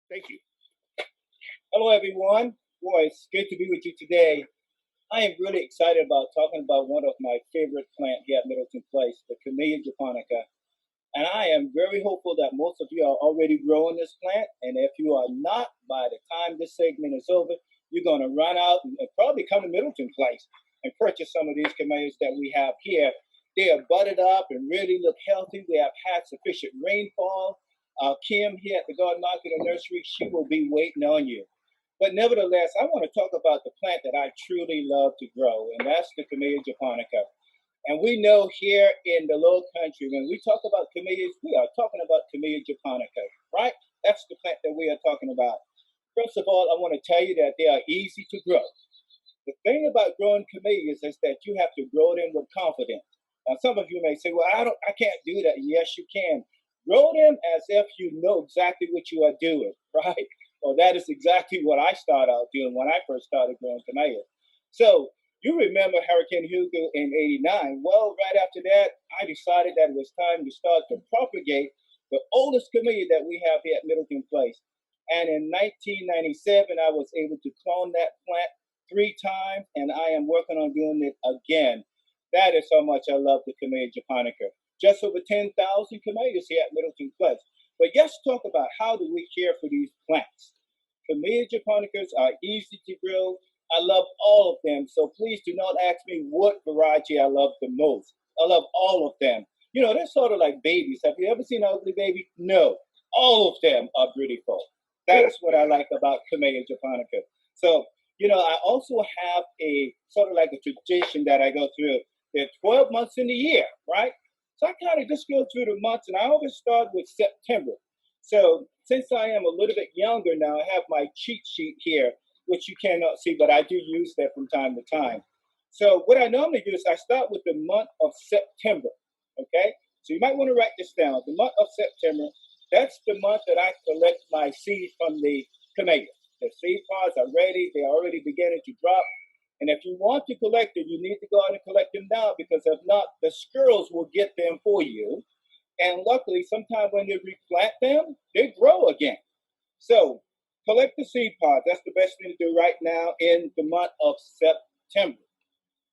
Thank you. Hello, everyone. Boy, it's good to be with you today. I am really excited about talking about one of my favorite plants here at Middleton Place, the Camellia japonica. And I am very hopeful that most of you are already growing this plant. And if you are not, by the time this segment is over, you're going to run out and probably come to Middleton Place and purchase some of these camellias that we have here. They are budded up and really look healthy. We have had sufficient rainfall. Kim here at the Garden Market and Nursery, she will be waiting on you. But nevertheless, I want to talk about the plant that I truly love to grow, and that's the Camellia japonica. And we know here in the low country, when we talk about camellias, we are talking about Camellia japonica, right? That's the plant that we are talking about. First of all, I want to tell you that they are easy to grow. The thing about growing camellias is that you have to grow them with confidence. Now, some of you may say, "Well, I can't do that." Yes, you can. Grow them as if you know exactly what you are doing, right? Well, that is exactly what I started out doing when I first started growing camellias. So you remember Hurricane Hugo in '89. Well, right after that, I decided that it was time to start to propagate the oldest camellia that we have here at Middleton Place. And in 1997, I was able to clone that plant 3 times, and I am working on doing it again. That is how much I love the Camellia japonica. Just over 10,000 camellias here at Middleton Place. But let's talk about how do we care for these plants. Camellia japonicas are easy to grow. I love all of them, so please do not ask me what variety I love the most. I love all of them. You know, they're sort of like babies. Have you ever seen an ugly baby? No. All of them are beautiful. That's what I like about Camellia japonica. So, I also have a sort of like a tradition that I go through. There are 12 months in the year, right? So I kind of just go through the months, and I always start with September. So since I am a little bit younger now, I have my cheat sheet here, which you cannot see, but I do use that from time to time. So what I normally do is I start with the month of September. Okay, so you might want to write this down. The month of September, that's the month that I collect my seeds from the camellia. The seed pods are ready; they're already beginning to drop. And if you want to collect them, you need to go out and collect them now, because if not, the squirrels will get them for you. And luckily, sometimes when you replant them, they grow again. So collect the seed pods. That's the best thing to do right now in the month of September.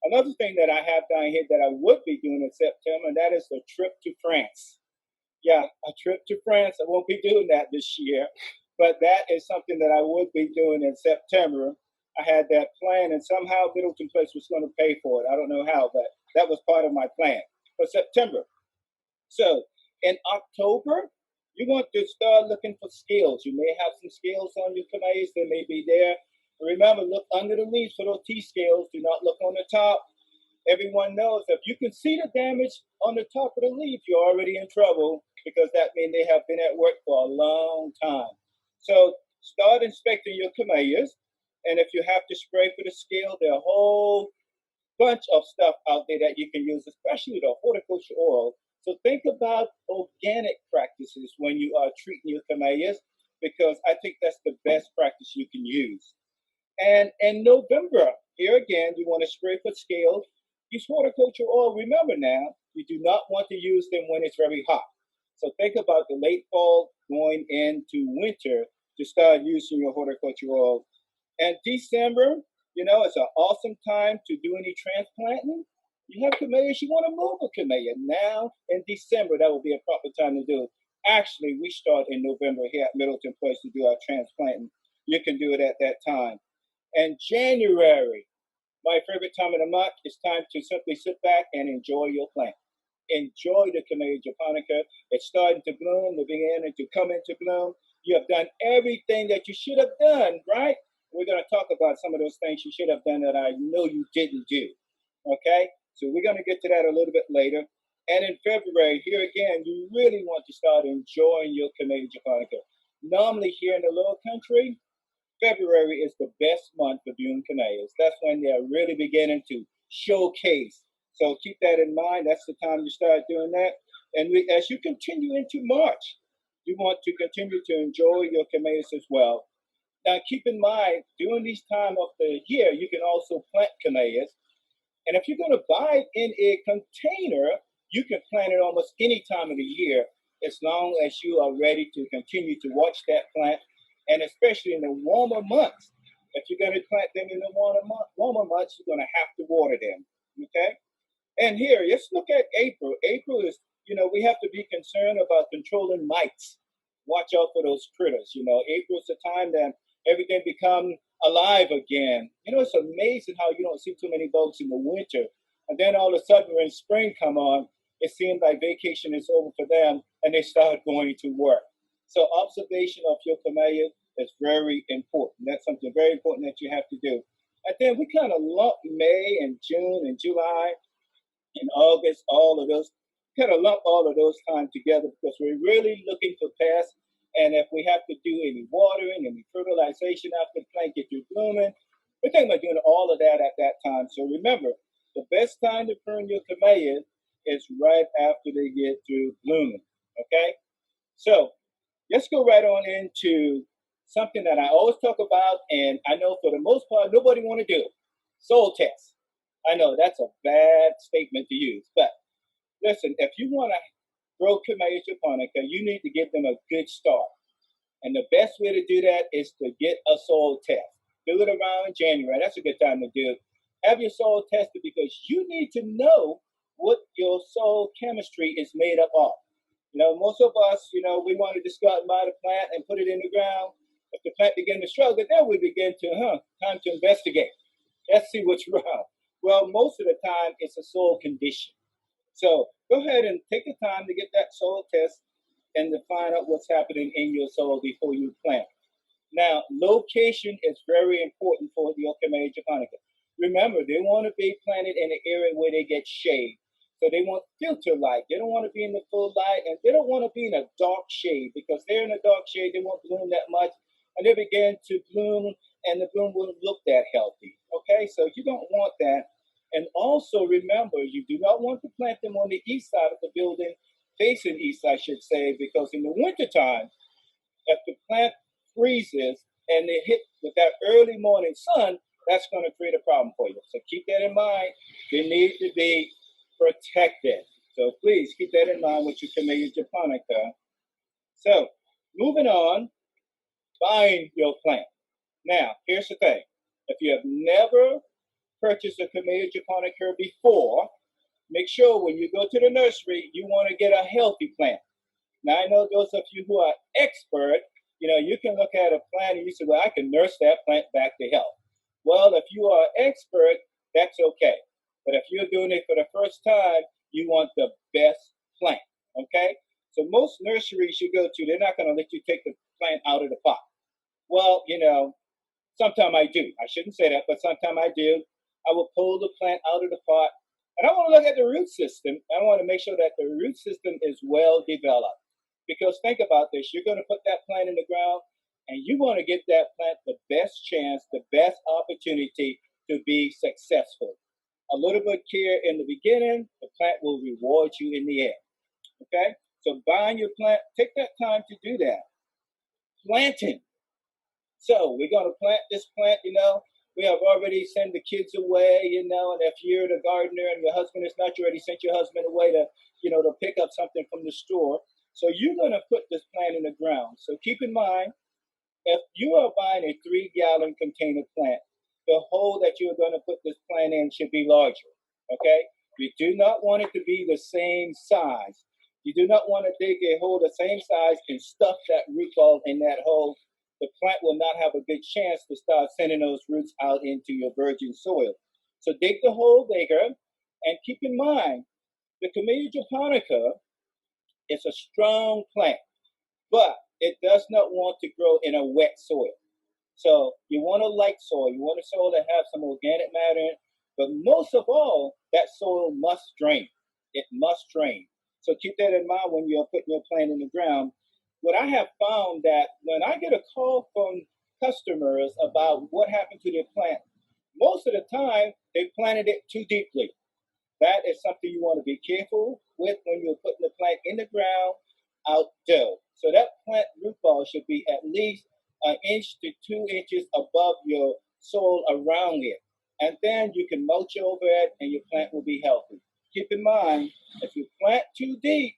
Another thing that I have down here that I would be doing in September, and that is a trip to France. Yeah, a trip to France. I won't be doing that this year, but that is something that I would be doing in September. I had that plan, and somehow Middleton Place was going to pay for it. I don't know how, but that was part of my plan for September. So in October, you want to start looking for scales. You may have some scales on your camellias. They may be there. Remember, look under the leaves for those T scales. Do not look on the top. Everyone knows if you can see the damage on the top of the leaf, you're already in trouble, because that means they have been at work for a long time. So start inspecting your camellias. And if you have to spray for the scale, there are a whole bunch of stuff out there that you can use, especially the horticulture oil. So think about organic practices when you are treating your camellias, because I think that's the best practice you can use. And in November, here again, you want to spray for scales. These horticulture oil, remember now, you do not want to use them when it's very hot. So think about the late fall going into winter to start using your horticulture oil. And December, it's an awesome time to do any transplanting. You have camellias, you want to move a camellia. Now in December, that will be a proper time to do it. Actually, we start in November here at Middleton Place to do our transplanting. You can do it at that time. And January, my favorite time of the month, is time to simply sit back and enjoy your plant. Enjoy the Camellia japonica. It's starting to bloom, the beginning to come into bloom. You have done everything that you should have done, right? We're going to talk about some of those things you should have done that I know you didn't do. Okay? So we're going to get to that a little bit later. And in February, here again, you really want to start enjoying your Camellia japonica. Normally here in the lower country, February is the best month for doing camellias. That's when they're really beginning to showcase. So keep that in mind. That's the time to start doing that. And as you continue into March, you want to continue to enjoy your camellias as well. Now, keep in mind, during this time of the year, you can also plant camellias. And if you're going to buy it in a container, you can plant it almost any time of the year, as long as you are ready to continue to watch that plant. and especially in the warmer months. If you're going to plant them in the warmer months, you're going to have to water them. Okay. And here, let's look at April. April is, we have to be concerned about controlling mites. Watch out for those critters. April's the time that everything become alive again. It's amazing how you don't see too many bugs in the winter, and then all of a sudden when spring come on, it seems like vacation is over for them, and they start going to work. So observation of your camellia is very important. That's something very important that you have to do. And then we kind of lump May and June and July in August, all of those, kind of lump all of those time together because we're really looking for pests. And if we have to do any watering, any fertilization after the plant get through blooming, we're thinking about doing all of that at that time. So remember, the best time to prune your camellias is right after they get through blooming. Okay? So let's go right on into something that I always talk about, and I know for the most part, nobody want to do it. Soil test. I know that's a bad statement to use, but listen, if you want to grow Camellia japonica, you need to give them a good start. And the best way to do that is to get a soil test. Do it around January. That's a good time to do it. Have your soil tested because you need to know what your soil chemistry is made up of. Most of us, we want to just go out and buy the plant and put it in the ground. If the plant begins to struggle, then we begin to, time to investigate. Let's see what's wrong. Well, most of the time, it's a soil condition. So go ahead and take the time to get that soil test and to find out what's happening in your soil before you plant. Now, location is very important for the Camellia japonica. Remember, they want to be planted in an area where they get shade. So they want filter light. They don't want to be in the full light, and they don't want to be in a dark shade because they're in a dark shade. They won't bloom that much, and they begin to bloom, and the bloom won't look that healthy. Okay, so you don't want that. And also remember, you do not want to plant them on the east side of the building, facing east, I should say, because in the wintertime, if the plant freezes and they hit with that early morning sun, that's going to create a problem for you. So keep that in mind. They need to be protected. So please keep that in mind with your Camellia japonica. So moving on, buying your plant. Now, here's the thing. If you have never purchased a Camellia japonica before, make sure when you go to the nursery, you want to get a healthy plant. Now, I know those of you who are expert, you can look at a plant and you say, well, I can nurse that plant back to health. Well, if you are expert, that's okay. But if you're doing it for the first time, you want the best plant, okay? So most nurseries you go to, they're not going to let you take the plant out of the pot. Well, sometimes I do. I shouldn't say that, but sometimes I do. I will pull the plant out of the pot, and I want to look at the root system. I want to make sure that the root system is well developed. Because think about this, you're going to put that plant in the ground, and you want to give that plant the best chance, the best opportunity to be successful. A little bit of care in the beginning, the plant will reward you in the end. Okay? So buying your plant, take that time to do that. Planting. So we're going to plant this plant, we have already sent the kids away, and if you're the gardener and your husband is not, you already sent your husband away to, to pick up something from the store. So you're going to put this plant in the ground. So keep in mind, if you are buying a 3-gallon container plant, the hole that you're going to put this plant in should be larger, okay? You do not want it to be the same size. You do not want to dig a hole the same size and stuff that root ball in that hole. The plant will not have a good chance to start sending those roots out into your virgin soil. So dig the hole bigger, and keep in mind, the Camellia japonica is a strong plant, but it does not want to grow in a wet soil. So you want a light soil. You want a soil that has some organic matter in it, but most of all, that soil must drain. It must drain. So keep that in mind when you're putting your plant in the ground. What I have found that when I get a call from customers about what happened to their plant, most of the time they planted it too deeply. That is something you want to be careful with when you're putting the plant in the ground outdoors. So that plant root ball should be at least 1 inch to 2 inches above your soil around it. And then you can mulch over it and your plant will be healthy. Keep in mind, if you plant too deep,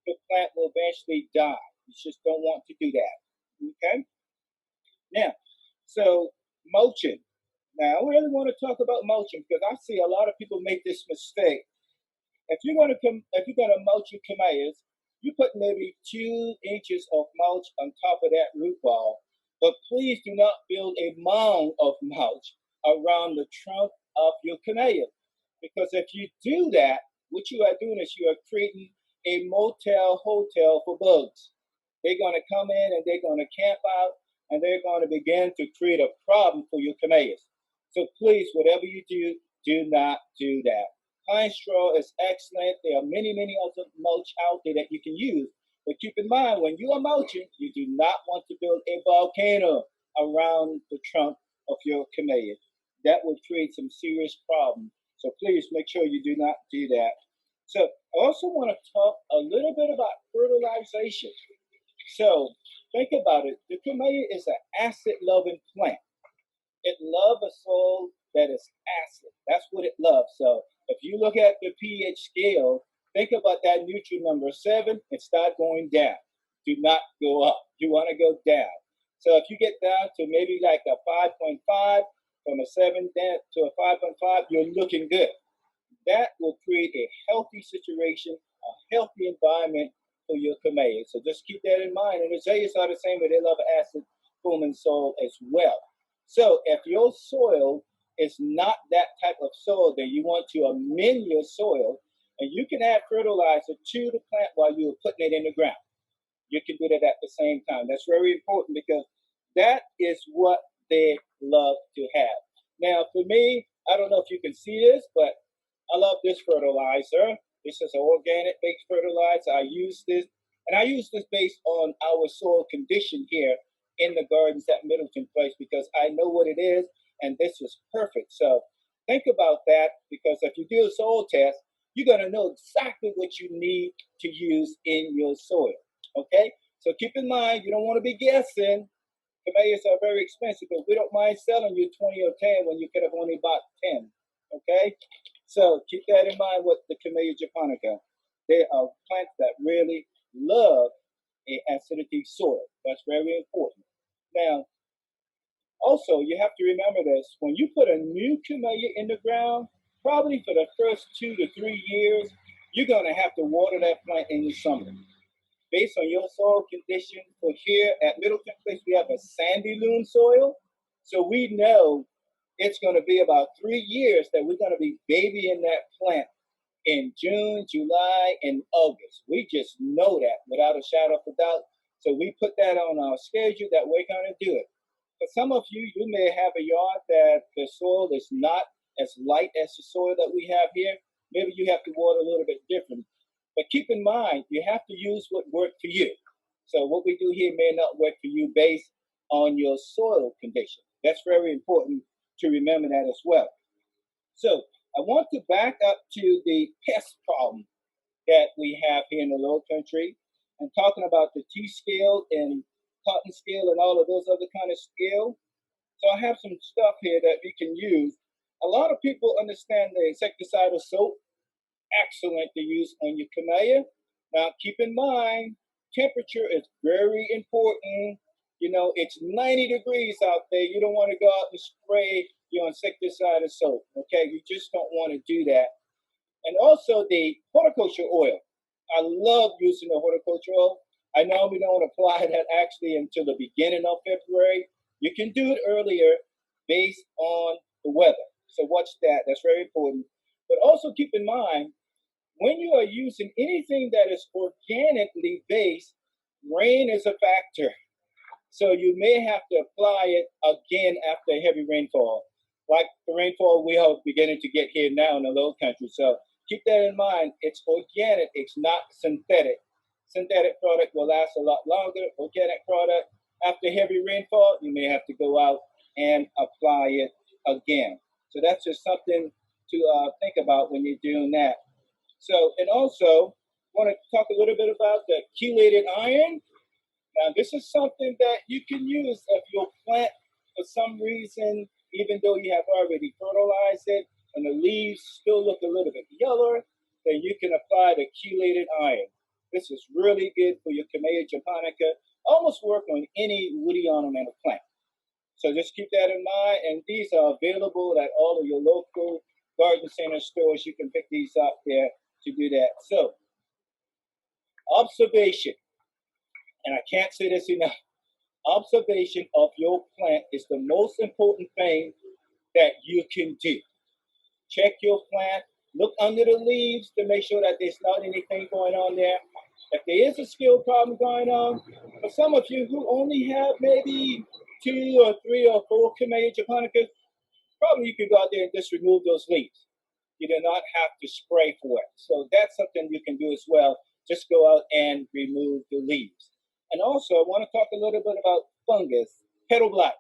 the plant will eventually die. You just don't want to do that. Okay? Now, so mulching. Now, I really want to talk about mulching because I see a lot of people make this mistake. If you're gonna mulch your camellias, you put maybe 2 inches of mulch on top of that root ball. But please do not build a mound of mulch around the trunk of your camellia, because if you do that, what you are doing is you are creating a motel hotel for bugs. They're gonna come in and they're gonna camp out and they're gonna begin to create a problem for your camellias. So please, whatever you do, do not do that. Pine straw is excellent. There are many, many other mulch out there that you can use. But keep in mind, when you are mulching, you do not want to build a volcano around the trunk of your camellia. That will create some serious problems. So please make sure you do not do that. So I also want to talk a little bit about fertilization. So think about it. The camellia is an acid-loving plant. It loves a soil that is acid. That's what it loves. So if you look at the pH scale, think about that nutrient number 7 and start going down. Do not go up. You want to go down. So if you get down to maybe like a 5.5, from a 7 down to a 5.5, you're looking good. That will create a healthy situation, a healthy environment for your camellia. So just keep that in mind. And the azaleas are the same, but they love acid forming soil as well. So if your soil is not that type of soil, then you want to amend your soil, and you can add fertilizer to the plant while you're putting it in the ground. You can do that at the same time. That's very important because that is what they love to have. Now, for me, I don't know if you can see this, but I love this fertilizer. This is an organic based fertilizer. I use this, and I use this based on our soil condition here in the gardens at Middleton Place because I know what it is, and this is perfect. So think about that, because if you do a soil test, you're going to know exactly what you need to use in your soil. Okay? So keep in mind, you don't want to be guessing. Camellias are very expensive, but we don't mind selling you 20 or 10 when you could have only bought 10. Okay? So keep that in mind with the Camellia japonica. They are plants that really love a acidity soil. That's very important. Now, also, you have to remember this. When you put a new camellia in the ground, probably for the first 2 to 3 years, you're going to have to water that plant in the summer. Based on your soil condition, for here at Middleton Place, we have a sandy loam soil. So we know it's going to be about 3 years that we're going to be babying that plant in June, July, and August. We just know that without a shadow of a doubt. So we put that on our schedule that we're going to do it. For some of you, you may have a yard that the soil is not as light as the soil that we have here. Maybe you have to water a little bit different. But keep in mind, you have to use what worked for you. So what we do here may not work for you based on your soil condition. That's very important to remember that as well. So I want to back up to the pest problem that we have here in the Low Country, and talking about the T-scale and cotton scale and all of those other kind of scale. So I have some stuff here that we can use. A lot of people understand the insecticidal soap, excellent to use on your camellia. Now keep in mind, temperature is very important. You know, it's 90 degrees out there. You don't want to go out and spray your insecticide or soap. Okay, you just don't want to do that. And also the horticulture oil. I love using the horticulture oil. I normally don't apply that actually until the beginning of February. You can do it earlier based on the weather. So watch that. That's very important. But also keep in mind, when you are using anything that is organically based, rain is a factor. So you may have to apply it again after heavy rainfall, like the rainfall we are beginning to get here now in the Low Country. So keep that in mind. It's organic. It's not synthetic. Synthetic product will last a lot longer. Organic product, after heavy rainfall, you may have to go out and apply it again. So that's just something to think about when you're doing that. So, and also, want to talk a little bit about the chelated iron. Now, this is something that you can use if your plant, for some reason, even though you have already fertilized it and the leaves still look a little bit yellower, then you can apply the chelated iron. This is really good for your Camellia japonica. Almost work on any woody ornamental plant. So just keep that in mind. And these are available at all of your local garden center stores. You can pick these up there to do that. So observation, and I can't say this enough, observation of your plant is the most important thing that you can do. Check your plant, look under the leaves to make sure that there's not anything going on there. If there is a skill problem going on, for some of you who only have maybe 2 or 3 or 4 Camellia japonicas, probably you can go out there and just remove those leaves. You do not have to spray for it. So that's something you can do as well. Just go out and remove the leaves. And also, I want to talk a little bit about fungus, petal blight.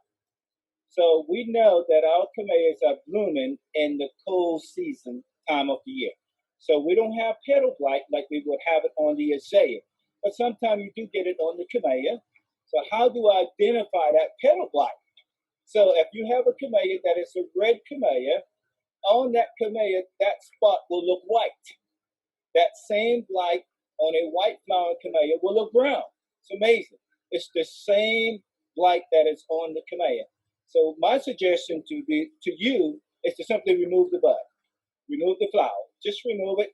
So we know that our camellias are blooming in the cold season time of the year. So we don't have petal blight like we would have it on the azalea. But sometimes you do get it on the camellia. So how do I identify that petal blight? So if you have a camellia that is a red camellia, on that camellia, that spot will look white. That same blight on a white flower camellia will look brown. It's amazing. It's the same blight that is on the camellia. So my suggestion to you is to simply remove the bud, remove the flower. Just remove it,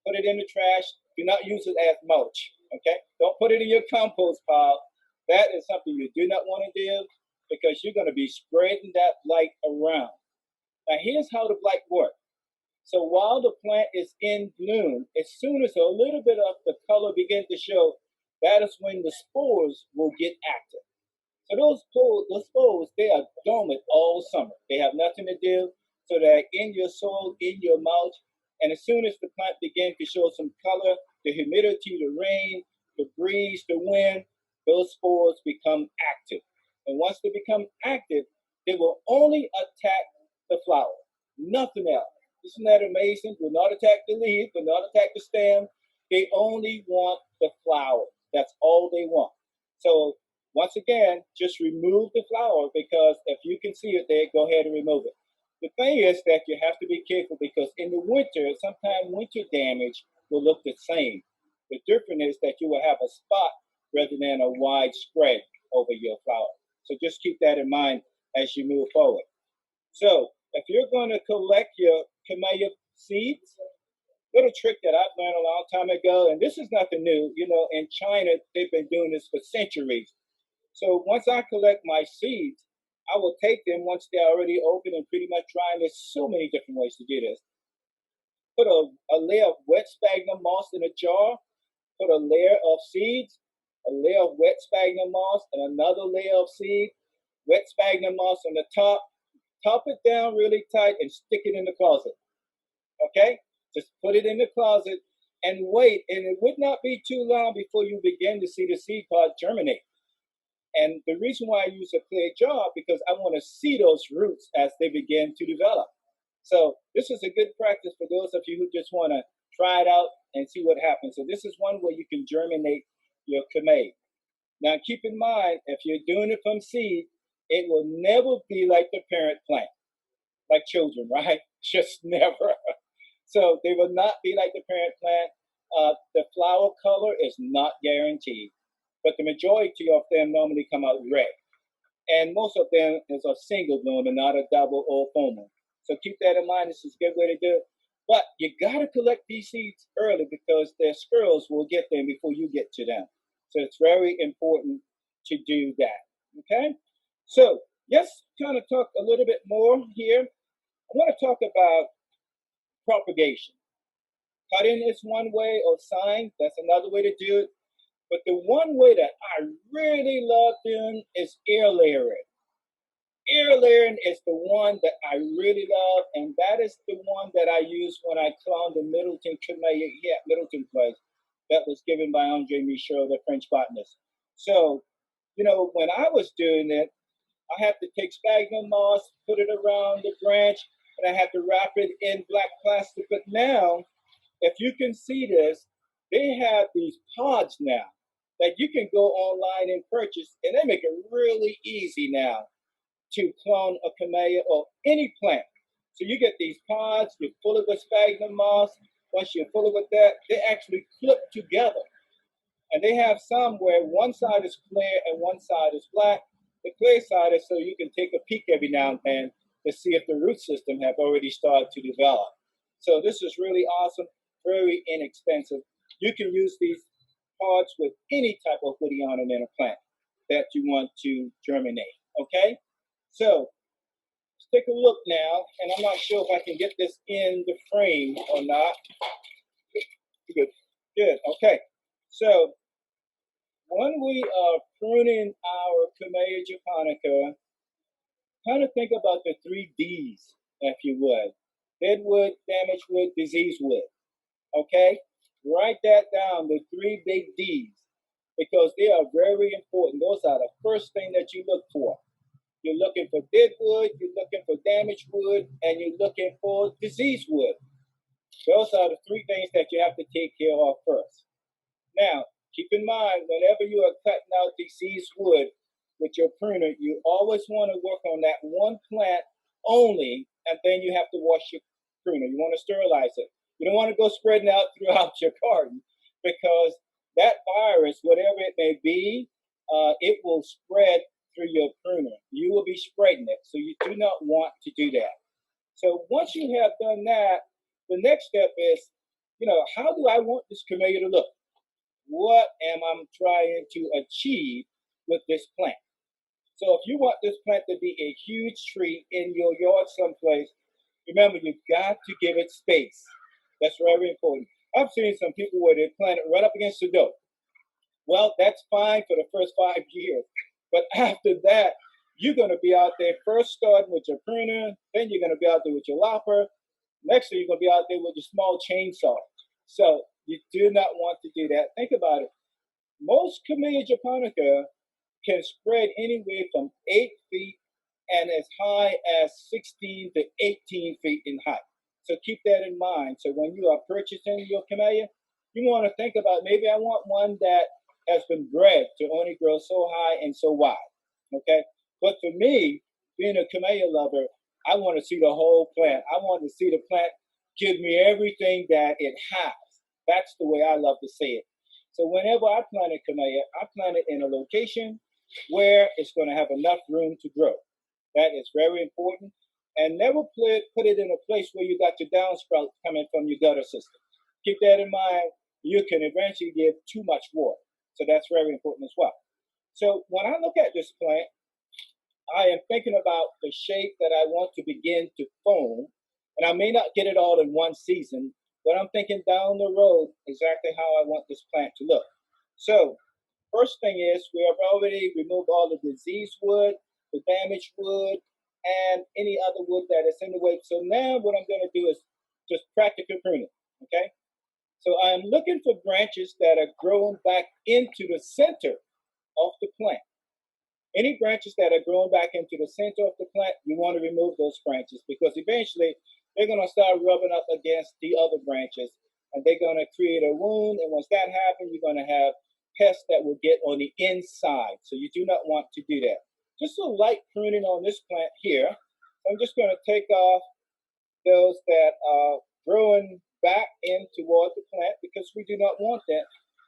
put it in the trash. Do not use it as mulch. Okay? Don't put it in your compost pile. That is something you do not want to do because you're going to be spreading that blight around. Now here's how the blight works. So while the plant is in bloom, as soon as a little bit of the color begins to show, that is when the spores will get active. So those spores, they are dormant all summer. They have nothing to do. So they're in your soil, in your mulch. And as soon as the plant begins to show some color, the humidity, the rain, the breeze, the wind, those spores become active. And once they become active, they will only attack the flower, nothing else. Isn't that amazing? Will not attack the leaf, will not attack the stem. They only want the flower. That's all they want. So once again, just remove the flower because if you can see it there, go ahead and remove it. The thing is that you have to be careful because in the winter, sometimes winter damage will look the same. The difference is that you will have a spot rather than a wide spread over your flower. So just keep that in mind as you move forward. So if you're going to collect your camellia seeds, little trick that I've learned a long time ago, and this is nothing new. You know, in China, they've been doing this for centuries. So once I collect my seeds, I will take them once they're already open and pretty much dry. And there's so many different ways to do this. Put a layer of wet sphagnum moss in a jar, put a layer of seeds, a layer of wet sphagnum moss, and another layer of seed, wet sphagnum moss on the top. Top it down really tight and stick it in the closet. Okay? Just put it in the closet and wait. And it would not be too long before you begin to see the seed pod germinate. And the reason why I use a clear jar because I want to see those roots as they begin to develop. So this is a good practice for those of you who just want to try it out and see what happens. So this is one way you can germinate your camellia. Now keep in mind, if you're doing it from seed, it will never be like the parent plant, like children, right? Just never. So they will not be like the parent plant. The flower color is not guaranteed, but the majority of them normally come out red. And most of them is a single bloom and not a double or full moon. So keep that in mind. This is a good way to do it. But you got to collect these seeds early because their squirrels will get them before you get to them. So it's very important to do that. Okay? So let's kind of talk a little bit more here. I want to talk about propagation. Cutting is one way, or sign, that's another way to do it. But the one way that I really love doing is air layering. Air layering is the one that I really love, and that is the one that I use when I clone the Middleton Camellia here at Middleton Place that was given by Andre Michaud, the French botanist. So, you know, when I was doing it, I had to take sphagnum moss, put it around the branch, and I had to wrap it in black plastic. But now, if you can see this, they have these pods now that you can go online and purchase, and they make it really easy now to clone a camellia or any plant. So you get these pods, you're full of the sphagnum moss. Once you're full of that, they actually clip together. And they have some where one side is clear and one side is black. The clay side is so you can take a peek every now and then to see if the root system have already started to develop. So this is really awesome, very inexpensive. You can use these pods with any type of woody ornamental plant that you want to germinate. Okay, so let's take a look now, and I'm not sure if I can get this in the frame or not. Good, good. Okay, so when we are pruning our Camellia japonica, kind of think about the 3 Ds, if you would. Dead wood, damaged wood, disease wood. Okay? Write that down, the 3 big Ds, because they are very important. Those are the first thing that you look for. You're looking for dead wood, you're looking for damaged wood, and you're looking for disease wood. Those are the 3 things that you have to take care of first. Now, keep in mind, whenever you are cutting out diseased wood with your pruner, you always want to work on that one plant only, and then you have to wash your pruner. You want to sterilize it. You don't want to go spreading out throughout your garden, because that virus, whatever it may be, it will spread through your pruner. You will be spreading it, so you do not want to do that. So once you have done that, the next step is, how do I want this camellia to look? What am I trying to achieve with this plant? So if you want this plant to be a huge tree in your yard someplace, remember, you've got to give it space. That's very important. I've seen some people where they plant it right up against the door. Well, that's fine for the first 5 years. But after that, you're going to be out there first starting with your pruner, then you're going to be out there with your lopper. Next thing, you're going to be out there with your small chainsaw. So you do not want to do that. Think about it. Most Camellia japonica can spread anywhere from 8 feet and as high as 16 to 18 feet in height. So keep that in mind. So when you are purchasing your camellia, you want to think about, maybe I want one that has been bred to only grow so high and so wide. Okay? But for me, being a camellia lover, I want to see the whole plant. I want to see the plant give me everything that it has. That's the way I love to see it. So whenever I plant a camellia, I plant it in a location where it's going to have enough room to grow. That is very important. And never put it in a place where you got your downspout coming from your gutter system. Keep that in mind. You can eventually give too much water. So that's very important as well. So when I look at this plant, I am thinking about the shape that I want to begin to form. And I may not get it all in one season, but I'm thinking down the road exactly how I want this plant to look. So first thing is, we have already removed all the diseased wood, the damaged wood, and any other wood that is in the way. So now what I'm going to do is just practical pruning, okay? So I'm looking for branches that are growing back into the center of the plant. Any branches that are growing back into the center of the plant, you want to remove those branches, because eventually they're going to start rubbing up against the other branches, and they're going to create a wound. And once that happens, you're going to have pests that will get on the inside. So you do not want to do that. Just a light pruning on this plant here. I'm just going to take off those that are growing back in toward the plant, because we do not want that.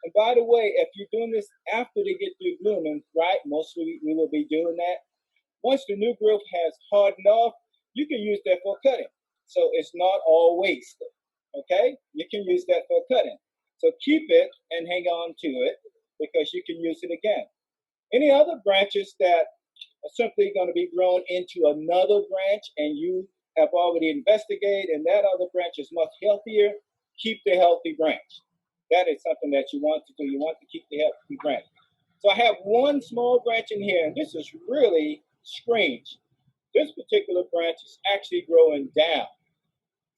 And by the way, if you're doing this after they get through blooming, right, mostly we will be doing that. Once the new growth has hardened off, you can use that for cutting. So it's not all waste, okay? You can use that for cutting. So keep it and hang on to it, because you can use it again. Any other branches that are simply going to be grown into another branch and you have already investigated and that other branch is much healthier, keep the healthy branch. That is something that you want to do. You want to keep the healthy branch. So I have one small branch in here, and this is really strange. This particular branch is actually growing down.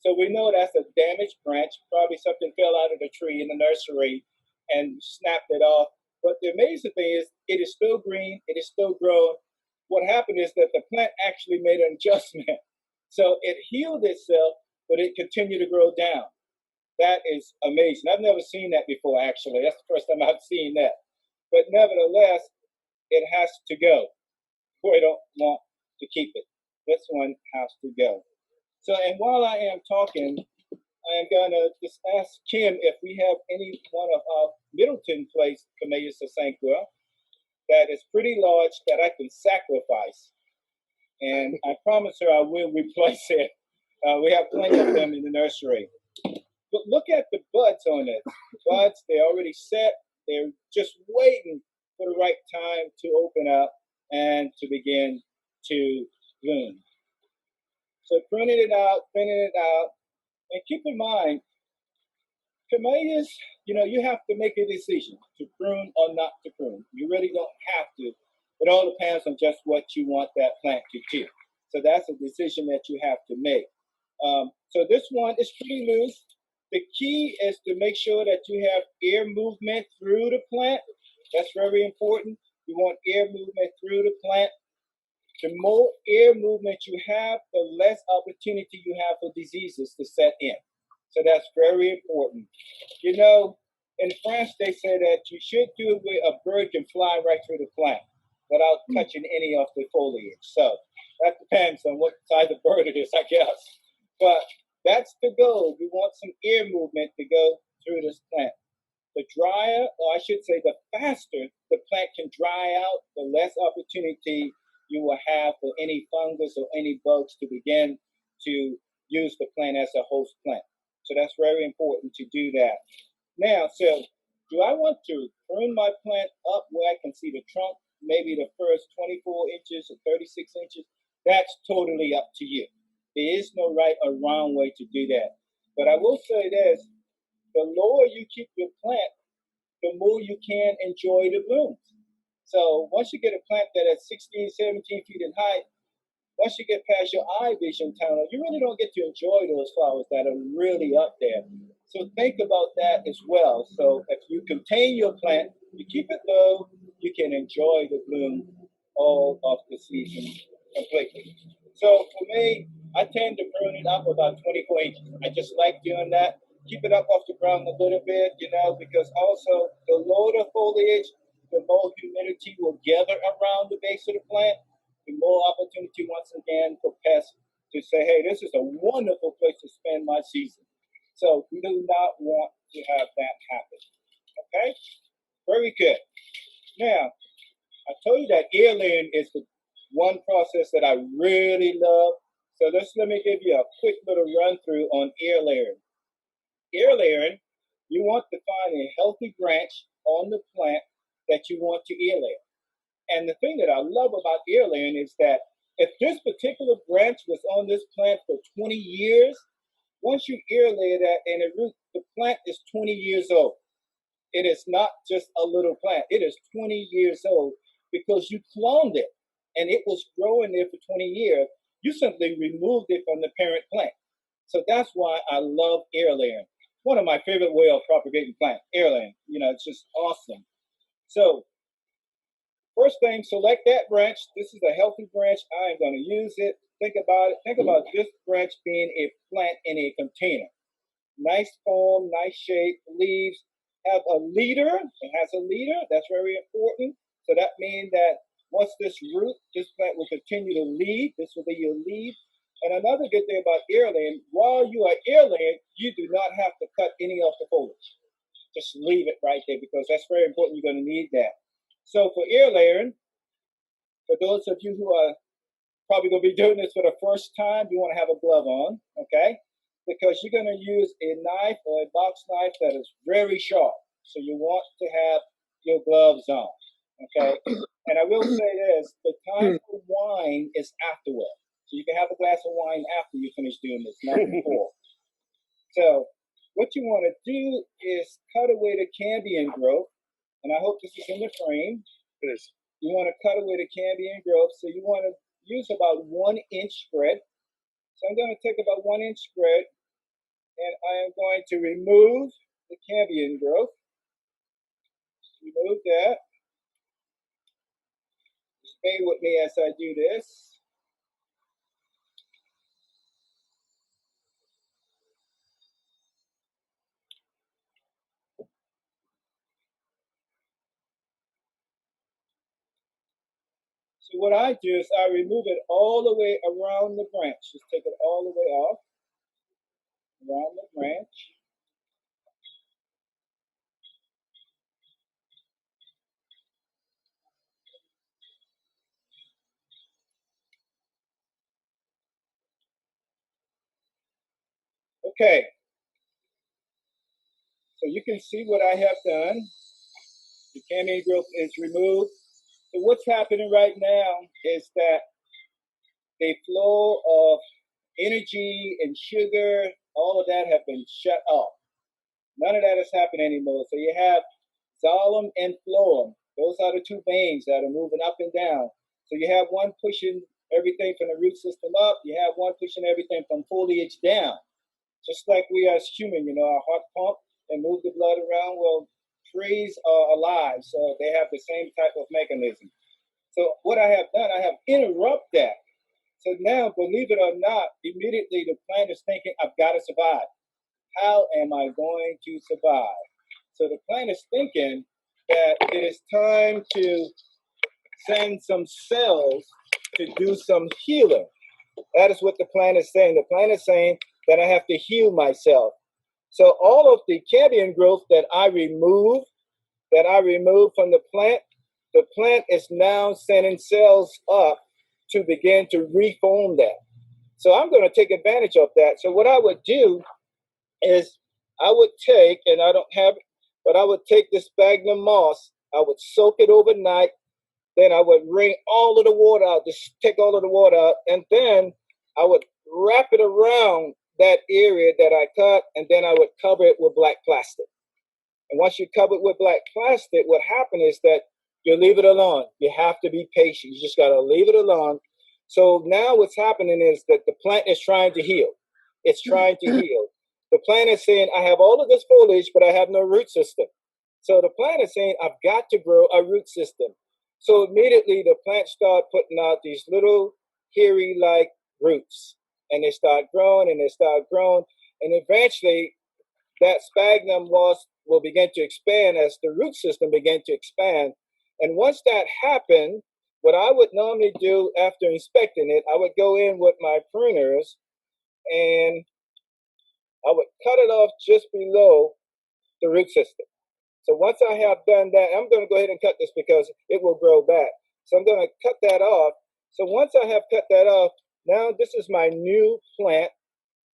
So we know that's a damaged branch. Probably something fell out of the tree in the nursery and snapped it off. But the amazing thing is, it is still green. It is still growing. What happened is that the plant actually made an adjustment. So it healed itself, but it continued to grow down. That is amazing. I've never seen that before, actually. That's the first time I've seen that. But nevertheless, it has to go. We don't want to keep it. This one has to go. So, and while I am talking, I am going to just ask Kim if we have any one of our Middleton Place Camellia Sasanqua. that is pretty large that I can sacrifice. And I promise her I will replace it. We have plenty of them in the nursery. But look at the buds on it. Buds, they're already set. They're just waiting for the right time to open up and to begin to bloom. So pruning it out, thinning it out, and keep in mind, camellias, you have to make a decision to prune or not to prune. You really don't have to. It all depends on just what you want that plant to do. So that's a decision that you have to make. So this one is pretty loose. The key is to make sure that you have air movement through the plant. That's very important. You want air movement through the plant. The more air movement you have, the less opportunity you have for diseases to set in. So that's very important. In France, they say that you should do it where a bird can fly right through the plant without touching any of the foliage. So that depends on what size of bird it is, I guess. But that's the goal. We want some air movement to go through this plant. The drier, or I should say the faster the plant can dry out, the less opportunity you will have for any fungus or any bugs to begin to use the plant as a host plant. So that's very important to do that. Now, so do I want to prune my plant up where I can see the trunk, maybe the first 24 inches or 36 inches? That's totally up to you. There is no right or wrong way to do that. But I will say this, the lower you keep your plant, the more you can enjoy the blooms. So once you get a plant that is 16, 17 feet in height, once you get past your eye vision tunnel, you really don't get to enjoy those flowers that are really up there. So think about that as well. So if you contain your plant, you keep it low, you can enjoy the bloom all of the season completely. So for me, I tend to prune it up about 24 inches. I just like doing that. Keep it up off the ground a little bit, because also the lower the foliage, the more humidity will gather around the base of the plant, the more opportunity once again for pests to say, hey, this is a wonderful place to spend my season. So we do not want to have that happen. Okay? Very good. Now, I told you that air layering is the one process that I really love. So let me give you a quick little run through on air layering. Air layering, you want to find a healthy branch on the plant that you want to air layer. And the thing that I love about air layering is that if this particular branch was on this plant for 20 years, once you air layer that and the plant is 20 years old. It is not just a little plant. It is 20 years old because you cloned it and it was growing there for 20 years. You simply removed it from the parent plant. So that's why I love air layering. One of my favorite way of propagating plants, air layering. It's just awesome. So first thing, select that branch. This is a healthy branch. I am going to use it. Think about it. Think about this branch being a plant in a container. Nice form, nice shape, leaves. Have a leader. It has a leader. That's very important. So that means that once this plant will continue to lead. This will be your lead. And another good thing about air laying, while you are air laying, you do not have to cut any of the foliage. Just leave it right there because that's very important. You're going to need that. So for air layering, for those of you who are probably going to be doing this for the first time, you want to have a glove on, okay? Because you're going to use a knife or a box knife that is very sharp. So you want to have your gloves on, okay? And I will say this, the time for wine is afterward. So you can have a glass of wine after you finish doing this, not before. So what you want to do is cut away the cambium growth. And I hope this is in the frame. It is. You want to cut away the cambium growth. So you want to use about 1 inch spread. So I'm going to take about 1 inch spread and I am going to remove the cambium growth. Remove that. Stay with me as I do this. So what I do is I remove it all the way around the branch. Just take it all the way off around the branch. Okay, so you can see what I have done. The Camellia growth is removed. So what's happening right now is that the flow of energy and sugar, all of that have been shut off. None of that is happening anymore. So you have xylem and phloem. Those are the two veins that are moving up and down. So you have one pushing everything from the root system up. You have one pushing everything from foliage down. Just like we as human, our heart pump and move the blood around. Well, trees are alive, so they have the same type of mechanism. So what I have done, I have interrupted that. So now, believe it or not, immediately the plant is thinking, I've got to survive. How am I going to survive? So the plant is thinking that it is time to send some cells to do some healing. That is what the plant is saying. The plant is saying that I have to heal myself. So all of the Camellia growth that I removed from the plant is now sending cells up to begin to reform that. So I'm going to take advantage of that. So what I would do is I would take, and I don't have it, but I would take this sphagnum moss, I would soak it overnight, then I would wring all of the water out, just take all of the water out, and then I would wrap it around that area that I cut, and then I would cover it with black plastic. And once you cover it with black plastic, what happens is that you leave it alone. You have to be patient. You just got to leave it alone. So now what's happening is that the plant is trying to heal. It's trying to heal. The plant is saying, I have all of this foliage, but I have no root system. So the plant is saying, I've got to grow a root system. So immediately the plant start putting out these little hairy-like roots. And they start growing and they start growing. And eventually that sphagnum moss will begin to expand as the root system begin to expand. And once that happened, what I would normally do after inspecting it, I would go in with my pruners and I would cut it off just below the root system. So once I have done that, I'm going to go ahead and cut this because it will grow back. So I'm going to cut that off. So once I have cut that off, now this is my new plant,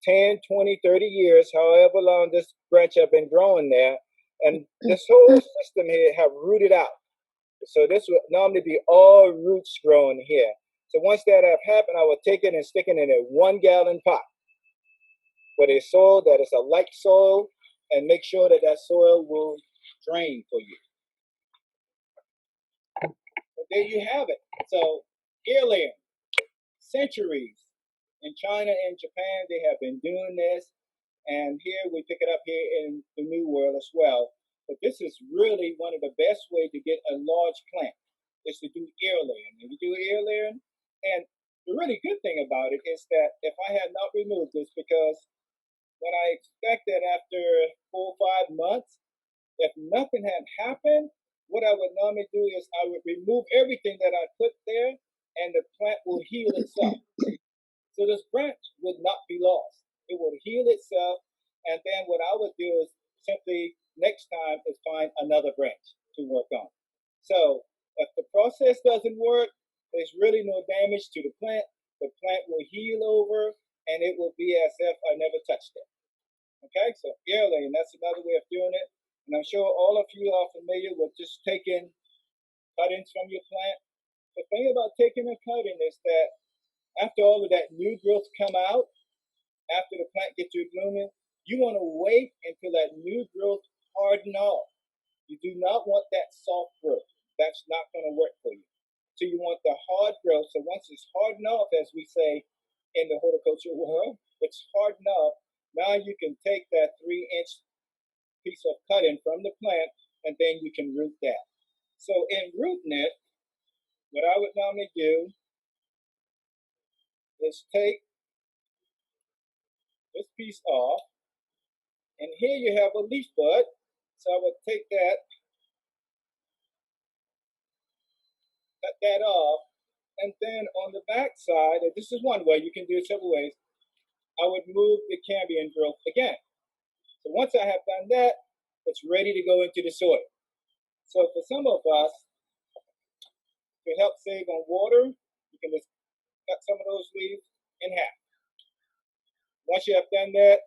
10, 20, 30 years, however long this branch have been growing there. And this whole system here have rooted out. So this would normally be all roots growing here. So once that have happened, I would take it and stick it in a 1 gallon pot with a soil that is a light soil, and make sure that that soil will drain for you. But there you have it. So heirloom, centuries. In China and Japan, they have been doing this. And here we pick it up here in the New World as well. But this is really one of the best ways to get a large plant is to do heirloom. And you do heirloom, and the really good thing about it is that if I had not removed this, because when I expected after 4 or 5 months, if nothing had happened, what I would normally do is I would remove everything that I put there, and the plant will heal itself. So this branch would not be lost. It would heal itself, and then what I would do is simply next time is find another branch to work on. So if the process doesn't work, there's really no damage to the plant. The plant will heal over, and it will be as if I never touched it. Okay, so heirloom, that's another way of doing it. And I'm sure all of you are familiar with just taking cuttings from your plant. The thing about taking a cutting is that after all of that new growth come out, after the plant gets to blooming, you want to wait until that new growth harden off. You do not want that soft growth. That's not going to work for you. So you want the hard growth. So once it's hardened off, as we say in the horticulture world, it's hardened off. Now you can take that 3-inch piece of cutting from the plant, and then you can root that. So in rooting it, what I would normally do is take this piece off, and here you have a leaf bud. So I would take that, cut that off, and then on the back side, and this is one way, you can do it several ways, I would move the Camellia growth again. So once I have done that, it's ready to go into the soil. So for some of us, to help save on water, you can just cut some of those leaves in half. Once you have done that,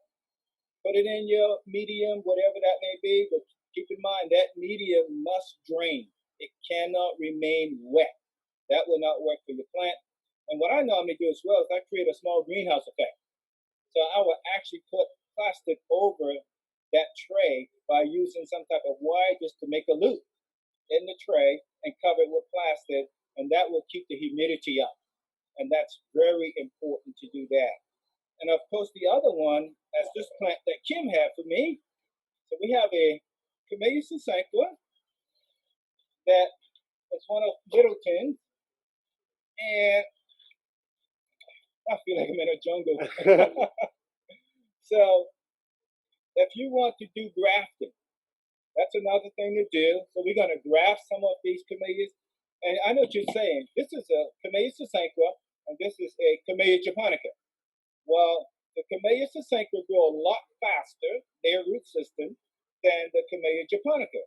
put it in your medium, whatever that may be, but keep in mind that medium must drain. It cannot remain wet. That will not work for your plant. And what I normally do as well is I create a small greenhouse effect. So I will actually put plastic over that tray by using some type of wire just to make a loop in the tray and cover it with plastic, and that will keep the humidity up. And that's very important to do that. And of course, the other one, that's this plant that Kim had for me. So we have a Camellia that is one of Littleton's, and I feel like I'm in a jungle. So if you want to do grafting, that's another thing to do. So we're going to graft some of these camellias. And I know what you're saying. This is a Camellia sasanqua, and this is a Camellia japonica. Well, the Camellia sasanqua grow a lot faster, their root system, than the Camellia japonica.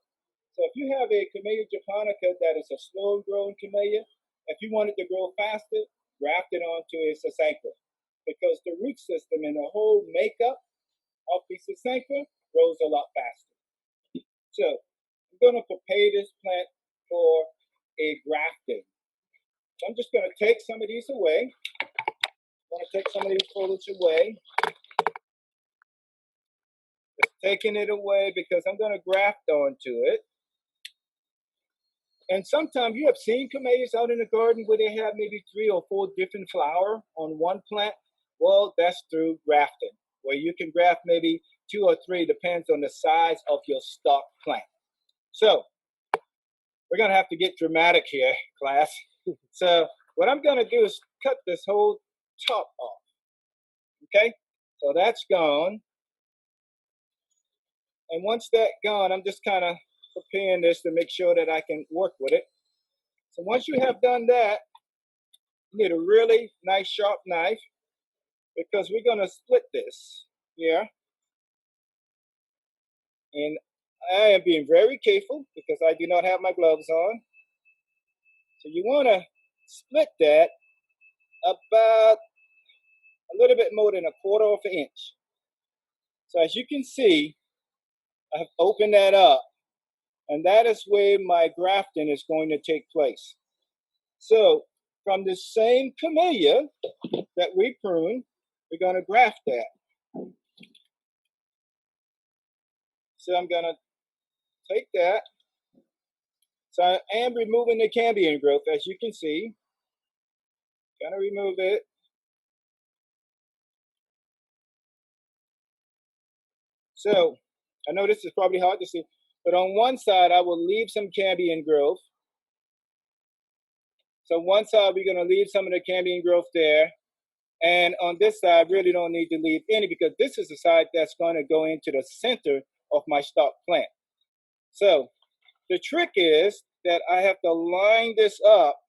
So if you have a Camellia japonica that is a slow-growing camellia, if you want it to grow faster, graft it onto a sasanqua, because the root system and the whole makeup of the sasanqua grows a lot faster. So I'm going to prepare this plant for a grafting. So I'm just going to take some of these away. I'm going to take some of these foliage away. Just taking it away because I'm going to graft onto it. And sometimes you have seen camellias out in the garden where they have maybe 3 or 4 different flowers on one plant. Well, that's through grafting, where you can graft maybe 2 or 3, depends on the size of your stock plant. So we're going to have to get dramatic here, class. So what I'm going to do is cut this whole top off. Okay, so that's gone. And once that's gone, I'm just kind of preparing this to make sure that I can work with it. So once you have done that, you need a really nice sharp knife, because we're going to split this here. And I am being very careful because I do not have my gloves on. So you want to split that about a little bit more than 1/4 of an inch. So as you can see, I've opened that up, and that is where my grafting is going to take place. So from the same camellia that we pruned, we're going to graft that. So I'm going to take that. So I am removing the cambium growth, as you can see. Going to remove it. So I know this is probably hard to see, but on one side I will leave some cambium growth. So one side we're going to leave some of the cambium growth there. And on this side, I really don't need to leave any, because this is the side that's going to go into the center of my stock plant. So the trick is that I have to line this up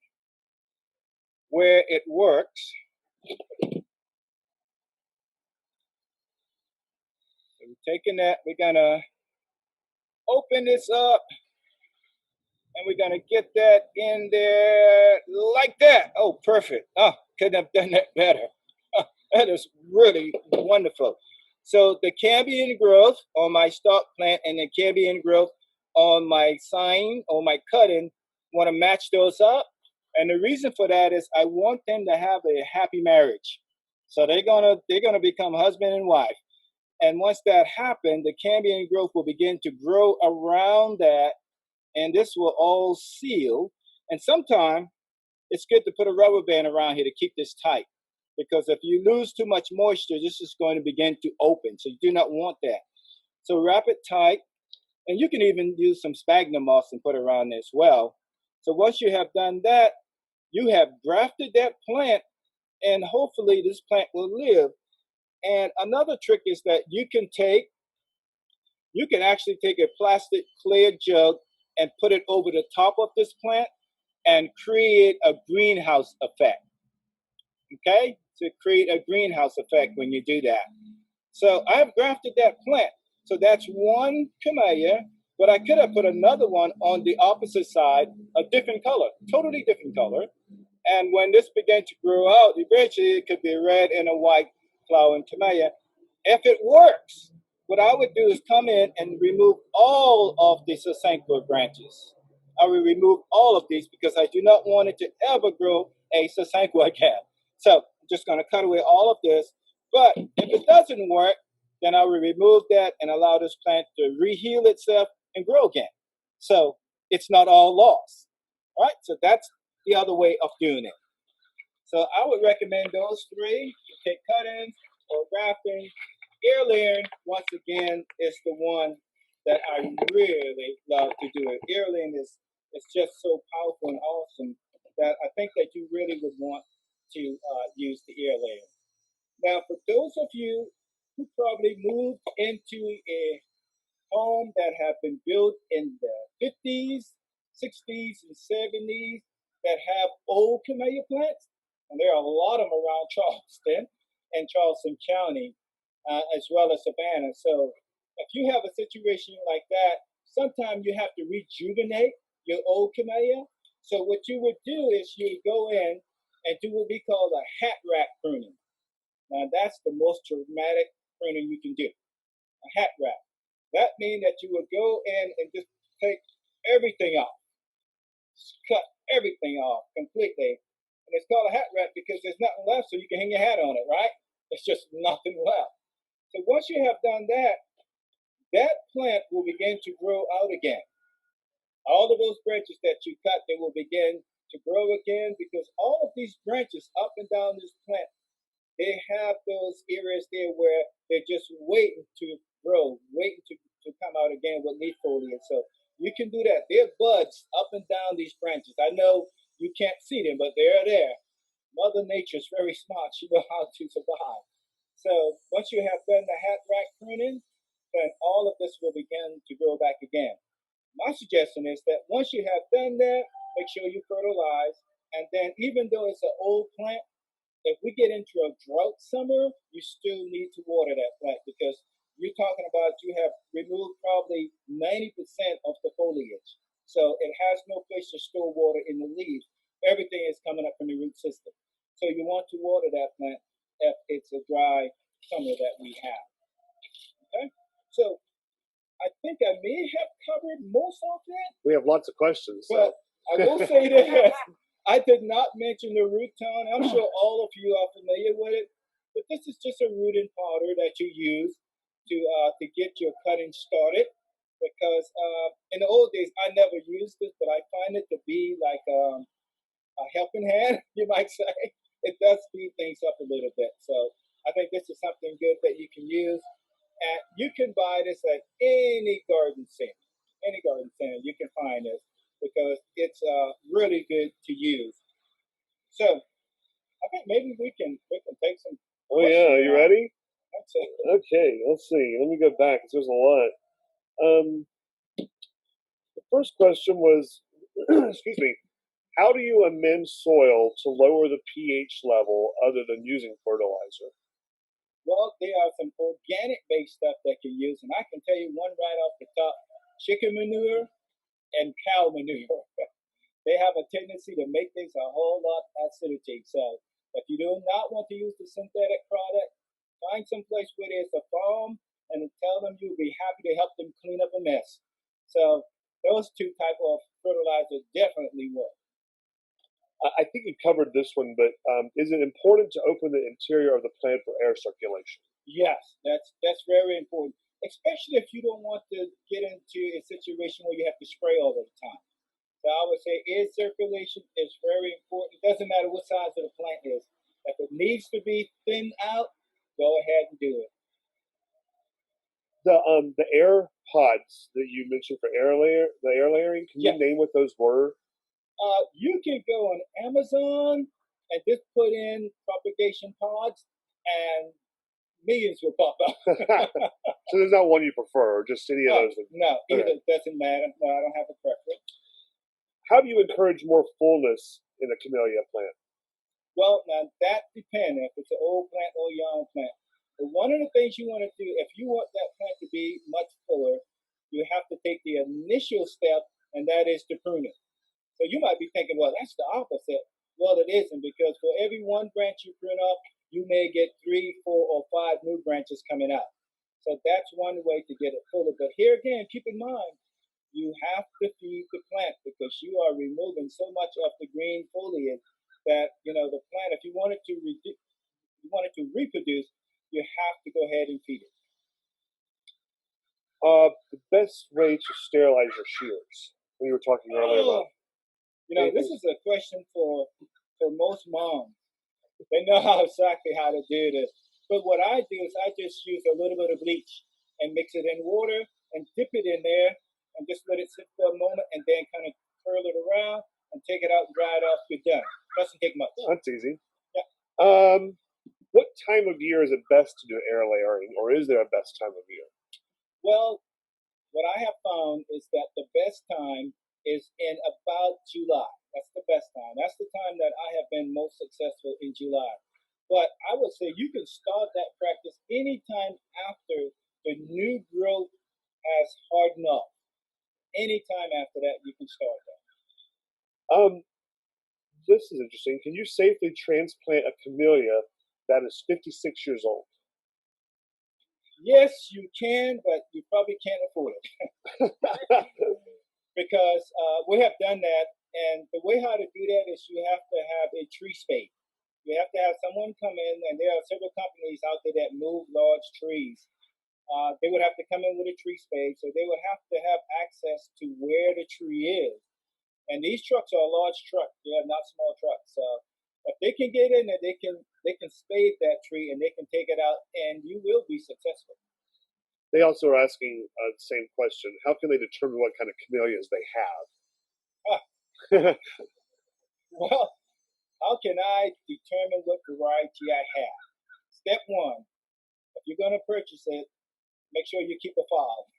where it works. So we're taking that, we're going to open this up, and we're going to get that in there like that. Oh, perfect. Oh, couldn't have done that better. That is really wonderful. So the cambium growth on my stock plant and the cambium growth on my sign or my cutting, want to match those up. And the reason for that is I want them to have a happy marriage. So they're gonna become husband and wife. And once that happens, the cambium growth will begin to grow around that, and this will all seal. And sometimes it's good to put a rubber band around here to keep this tight, because if you lose too much moisture, this is going to begin to open. So you do not want that. So wrap it tight, and you can even use some sphagnum moss and put around there as well. So once you have done that, you have grafted that plant, and hopefully this plant will live. And another trick is that you can actually take a plastic clear jug and put it over the top of this plant and create a greenhouse effect. Okay, to create a greenhouse effect when you do that. So I've grafted that plant. So that's one camellia, but I could have put another one on the opposite side, a different color, totally different color. And when this began to grow out, eventually it could be a red and a white flowering camellia. If it works, what I would do is come in and remove all of the sasanqua branches. I will remove all of these because I do not want it to ever grow a sasanqua again. So I'm just going to cut away all of this. But if it doesn't work, then I will remove that and allow this plant to reheal itself and grow again. So it's not all lost. All right, so that's the other way of doing it. So I would recommend those three. Take cuttings or grafting. Air layering, once again, is the one that I really love to do. Air layering is just so powerful and awesome that I think that you really would want to use the air layer. Now, for those of you who probably moved into a home that have been built in the 50s, 60s, and 70s that have old camellia plants, and there are a lot of them around Charleston and Charleston County, as well as Savannah. So if you have a situation like that, sometimes you have to rejuvenate your old camellia. So what you would do is you would go in and do what we call a hat rack pruning. Now that's the most dramatic pruning you can do, a hat rack. That means that you would go in and just take everything off, cut everything off completely. And it's called a hat rack because there's nothing left so you can hang your hat on it, right? There's just nothing left. So once you have done that, that plant will begin to grow out again. All of those branches that you cut, they will begin to grow again because all of these branches up and down this plant, they have those areas there where they're just waiting to grow, waiting to come out again with leaf foliage. So you can do that. They're buds up and down these branches. I know you can't see them, but they're there. Mother Nature's very smart. She knows how to survive. So once you have done the hat rack pruning, then all of this will begin to grow back again. My suggestion is that once you have done that, make sure you fertilize. And then even though it's an old plant, if we get into a drought summer, you still need to water that plant because you're talking about you have removed probably 90% of the foliage. So it has no place to store water in the leaves. Everything is coming up from the root system. So you want to water that plant if it's a dry summer that we have. Okay? So I think I may have covered most of it. We have lots of questions. But I will say this. I did not mention the root tone. I'm sure all of you are familiar with it, but this is just a rooting powder that you use to get your cutting started. Because in the old days, I never used this, but I find it to be like a helping hand, you might say. It does speed things up a little bit. So I think this is something good that you can use. And you can buy this at any garden center. Any garden center, you can find this because it's really good to use. So I think maybe we can take some. Oh yeah, are you ready? That's it. Okay, let's see. Let me go back because there's a lot. The first question was, excuse me, how do you amend soil to lower the pH level other than using fertilizer? Well, there are some organic-based stuff that you use, and I can tell you one right off the top: chicken manure and cow manure. They have a tendency to make things a whole lot acidic. So if you do not want to use the synthetic product, find some place where there's a farm and tell them you'll be happy to help them clean up a mess. So those two type of fertilizers definitely work. I think you covered this one, but is it important to open the interior of the plant for air circulation? Yes, that's very important, especially if you don't want to get into a situation where you have to spray all the time. So I would say air circulation is very important. It doesn't matter what size of the plant is. If it needs to be thinned out, go ahead and do it. The air pods that you mentioned for the air layering, can you name what those were? You can go on Amazon and just put in propagation pods, and millions will pop up. So there's not one you prefer, or just any of those? No, either doesn't matter. No, I don't have a preference. How do you encourage more fullness in a camellia plant? Well, now that depends if it's an old plant or a young plant. But one of the things you want to do, if you want that plant to be much fuller, you have to take the initial step, and that is to prune it. So you might be thinking, well, that's the opposite. Well, it isn't, because for every one branch you prune off, you may get 3, 4, or 5 new branches coming out. So that's one way to get it fuller. But here again, keep in mind, you have to feed the plant because you are removing so much of the green foliage that the plant, if you want it to reproduce, you have to go ahead and feed it. The best way to sterilize your shears. We were talking earlier about. This is a question for most moms. They know exactly how to do this. But what I do is I just use a little bit of bleach and mix it in water and dip it in there and just let it sit for a moment and then kind of curl it around and take it out and dry it off. You're done. Doesn't take much. That's easy. Yeah. What time of year is it best to do air layering, or is there a best time of year? Well, what I have found is that the best time is in about July. That's the best time. That's the time that I have been most successful in July. But I would say you can start that practice anytime after the new growth has hardened up. Anytime after that, you can start that. This is interesting. Can you safely transplant a camellia that is 56 years old? Yes, you can, but you probably can't afford it. Because we have done that, and the way how to do that is you have to have a tree spade. You have to have someone come in, and there are several companies out there that move large trees. They would have to come in with a tree spade, so they would have to have access to where the tree is. And these trucks are large trucks; they are not small trucks. So if they can get in there, they can spade that tree and they can take it out, and you will be successful. They also are asking the same question. How can they determine what kind of camellias they have? Well, how can I determine what variety I have? Step one, if you're going to purchase it, make sure you keep a file.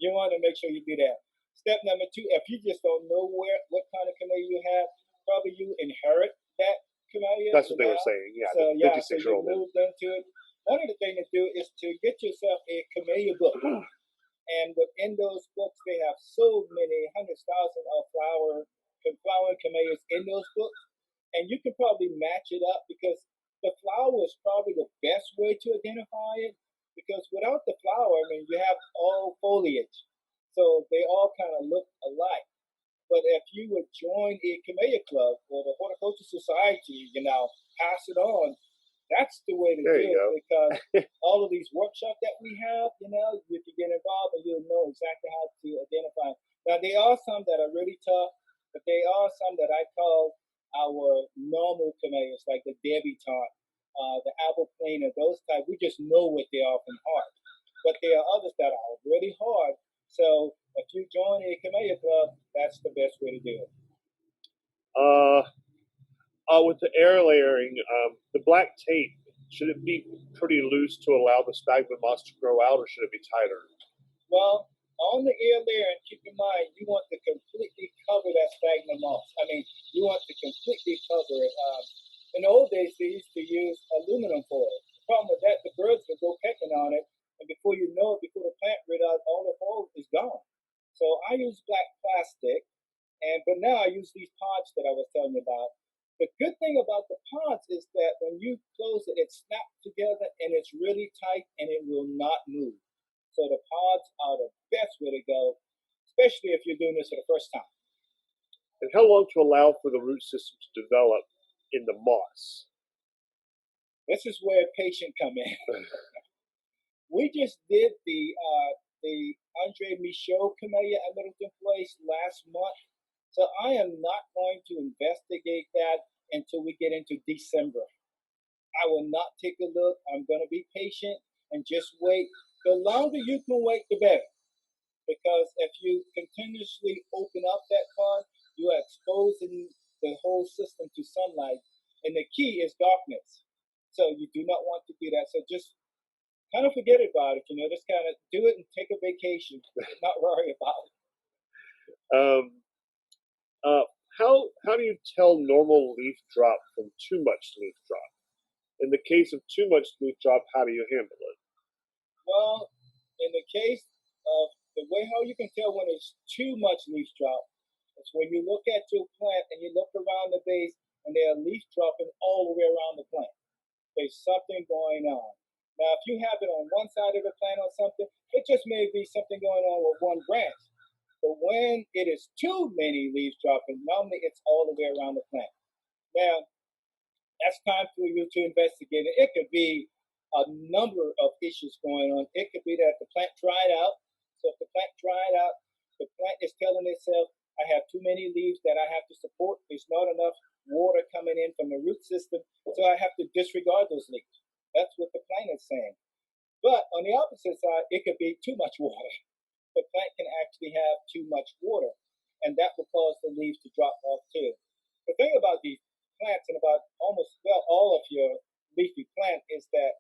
You want to make sure you do that. Step number two, if you just don't know what kind of camellia you have, probably you inherit that camellia. That's what they were saying. Yeah, so the 56 so year you old. moved into it. One of the things to do is to get yourself a camellia book. And within those books, they have so many hundreds, thousands of flowering camellias in those books. And you can probably match it up because the flower is probably the best way to identify it. Because without the flower, I mean, you have all foliage. So they all kind of look alike. But if you would join a Camellia Club or the Horticultural Society, pass it on, that's the way to do it because all of these workshops that we have, you can get involved and you'll know exactly how to identify. Now, there are some that are really tough, but there are some that I call our normal camellias, like the debutante, the apple plainer, those type. We just know what they are from heart. But there are others that are really hard. So if you join a Camellia Club, that's the best way to do it. With the air layering, the black tape, should it be pretty loose to allow the sphagnum moss to grow out, or should it be tighter? Well, on the air layering, keep in mind you want to completely cover that sphagnum moss. I mean, you want to completely cover it. In the old days, they used to use aluminum foil. The problem with that, the birds would go pecking on it, and before you know it, before the plant rid out, all the foil is gone. So I use black plastic, but now I use these pods that I was telling you about. The good thing about the pods is that when you close it, it snaps together and it's really tight and it will not move. So the pods are the best way to go, especially if you're doing this for the first time. And how long to allow for the root system to develop in the moss? This is where patient come in. We just did the Andre Michaud Camellia at Middleton Place last month. So I am not going to investigate that until we get into December. I will not take a look. I'm going to be patient and just wait. The longer you can wait, the better. Because if you continuously open up that pod, you are exposing the whole system to sunlight. And the key is darkness. So you do not want to do that. So just kind of forget about it. Just kind of do it and take a vacation. Not worry about it. How do you tell normal leaf drop from too much leaf drop? In the case of too much leaf drop, how do you handle it? Well, in the case of the way how you can tell when it's too much leaf drop, is when you look at your plant and you look around the base and there are leaf dropping all the way around the plant. There's something going on. Now, if you have it on one side of the plant or something, it just may be something going on with one branch. But when it is too many leaves dropping, normally it's all the way around the plant. Now, that's time for you to investigate it. It could be a number of issues going on. It could be that the plant dried out. So if the plant dried out, the plant is telling itself, I have too many leaves that I have to support. There's not enough water coming in from the root system, so I have to disregard those leaves. That's what the plant is saying. But on the opposite side, it could be too much water. The plant can actually have too much water, and that will cause the leaves to drop off too. The thing about these plants and about almost well all of your leafy plant is that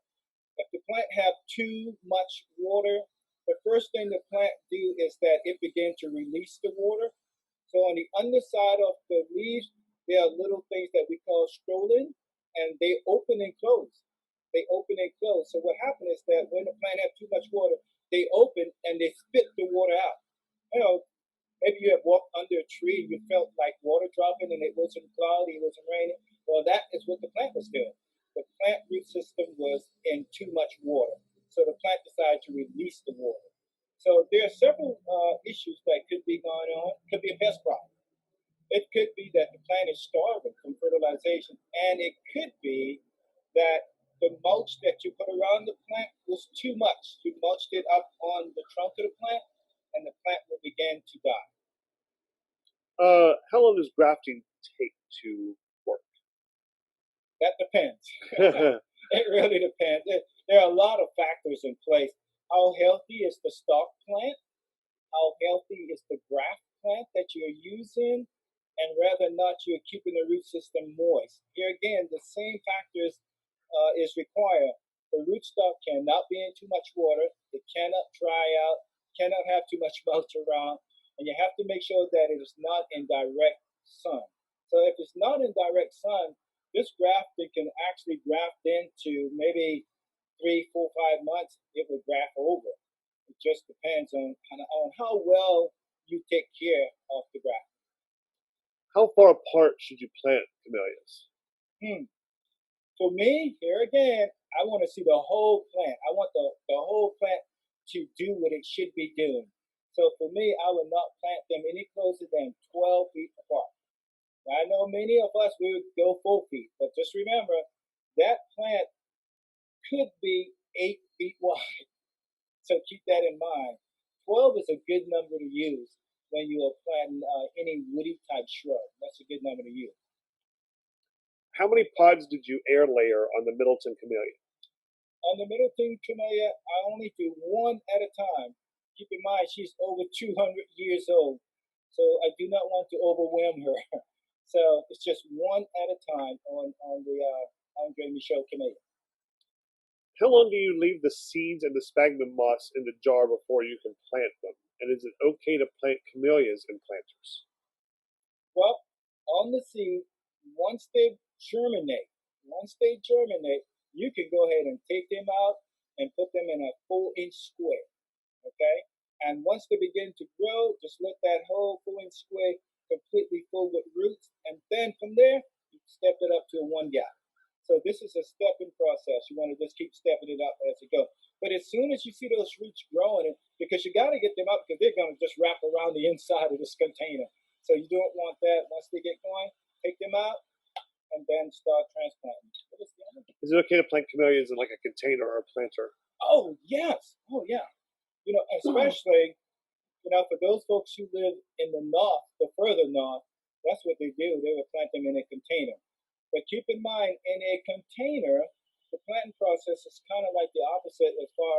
if the plant have too much water, the first thing the plant do is that it begin to release the water. So on the underside of the leaves, there are little things that we call stolon, and they open and close. They open and close. So what happens is that when the plant have too much water, they open and they spit the water out. You know, maybe you have walked under a tree and you felt like water dropping and it wasn't cloudy, it wasn't raining. Well, that is what the plant was doing. The plant root system was in too much water. So the plant decided to release the water. So there are several issues that could be going on. It could be a pest problem. It could be that the plant is starving from fertilization. And it could be that the mulch that you put around the plant was too much. You mulched it up on the trunk of the plant, and the plant will begin to die. How long does grafting take to work? That depends. It really depends. There are a lot of factors in place. How healthy is the stock plant? How healthy is the graft plant that you're using? And whether or not you're keeping the root system moist. Here again, the same factors is required. The rootstock cannot be in too much water. It cannot dry out. Cannot have too much mulch around. And you have to make sure that it is not in direct sun. So if it's not in direct sun, this grafting can actually graft into maybe 3, 4, 5 months. It will graft over. It just depends on how well you take care of the graft. How far apart should you plant camellias? For me, here again, I want to see the whole plant. I want the whole plant to do what it should be doing. So for me, I would not plant them any closer than 12 feet apart. Now, I know many of us, we would go 4 feet, but just remember, that plant could be 8 feet wide. So keep that in mind. 12 is a good number to use when you are planting any woody type shrub. That's a good number to use. How many pods did you air layer on the Middleton Camellia? On the Middleton Camellia, I only do one at a time. Keep in mind, she's over 200 years old, so I do not want to overwhelm her. So it's just one at a time on the Andre Michel Camellia. How long do you leave the seeds and the sphagnum moss in the jar before you can plant them? And is it okay to plant camellias in planters? Well, on the seed, once they germinate, you can go ahead and take them out and put them in a 4-inch square. Okay? And once they begin to grow, just let that whole 4-inch square completely full with roots. And then from there, you step it up to a 1-gallon. So this is a stepping process. You want to just keep stepping it up as you go. But as soon as you see those roots growing, because you got to get them up because they're going to just wrap around the inside of this container. So you don't want that. Once they get going, take them out and then start transplanting. Is it okay to plant camellias in like a container or a planter? Oh, yes. Oh, yeah. Especially, for those folks who live in the north, the further north, that's what they do. They would plant them in a container. But keep in mind, in a container, the planting process is kind of like the opposite as far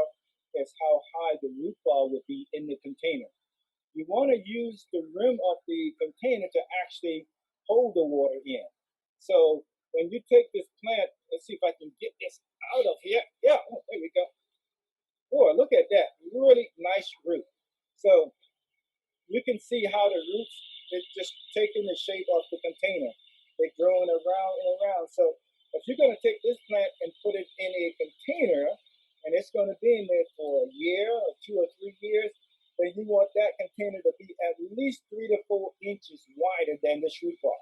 as how high the root ball would be in the container. You want to use the rim of the container to actually hold the water in. So when you take this plant, let's see if I can get this out of here. Yeah, there we go. Boy, look at that. Really nice root. So you can see how the roots is just taking the shape of the container. They're growing around and around. So if you're going to take this plant and put it in a container, and it's going to be in there for a year or 2 or 3 years, then you want that container to be at least 3 to 4 inches wider than this root ball.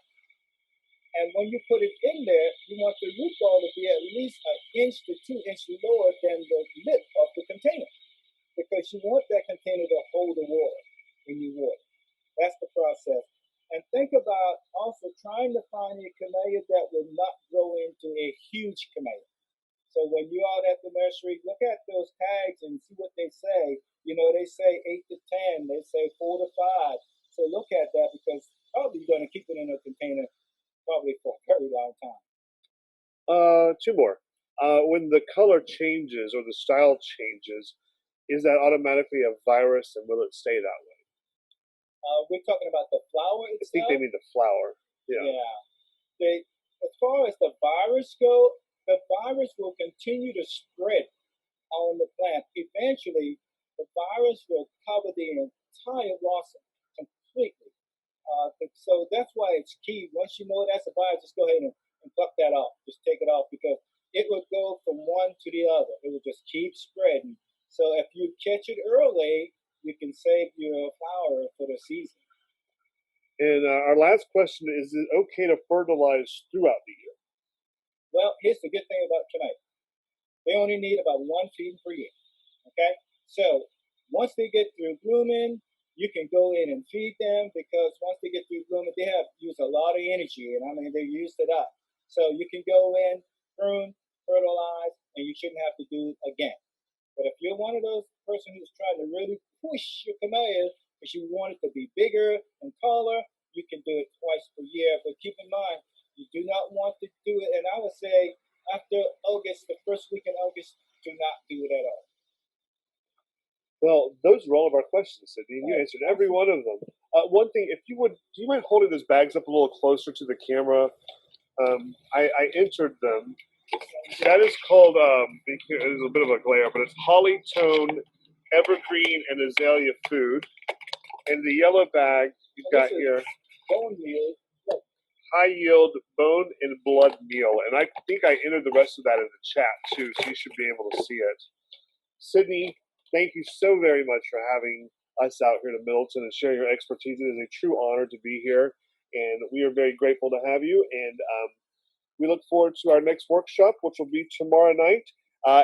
And when you put it in there, you want the root ball to be at least an inch to 2 inches lower than the lip of the container, because you want that container to hold the water when you water. That's the process. And think about also trying to find a camellia that will not grow into a huge camellia. So when you're out at the nursery, look at those tags and see what they say. You know, they say 8 to 10, they say 4 to 5. So look at that, because probably you're going to keep it in a container probably for a very long time. Two more. When the color changes or the style changes, is that automatically a virus, and will it stay that way? We're talking about the flower I itself. think they mean the flower. Yeah. Yeah. As far as the virus go, the virus will continue to spread on the plant. Eventually, the virus will cover the entire blossom completely. So that's why it's key. Once you know that's a virus, just go ahead and pluck that off. Just take it off, because it will go from one to the other. It will just keep spreading. So if you catch it early, you can save your flower for the season. And our last question is it okay to fertilize throughout the year? Well, here's the good thing about tomatoes. They only need about one feeding per year. Okay? So once they get through blooming, you can go in and feed them, because once they get through blooming, they have used a lot of energy, and I mean, they used it up. So you can go in, prune, fertilize, and you shouldn't have to do it again. But if you're one of those person who's trying to really push your camellia because you want it to be bigger and taller, you can do it twice per year. But keep in mind, you do not want to do it, and I would say after August, the first week in August, do not do it at all. Well, those were all of our questions, Sidney, and you answered every one of them. One thing, if you would, do you mind holding those bags up a little closer to the camera? I entered them. That is called, there's a bit of a glare, but it's Holly Tone, Evergreen, and Azalea Food. And the yellow bag you've got here, Bone meal. High Yield Bone and Blood Meal. And I think I entered the rest of that in the chat too, so you should be able to see it. Sydney, thank you so very much for having us out here to Middleton and sharing your expertise. It is a true honor to be here, and we are very grateful to have you. And we look forward to our next workshop, which will be tomorrow night.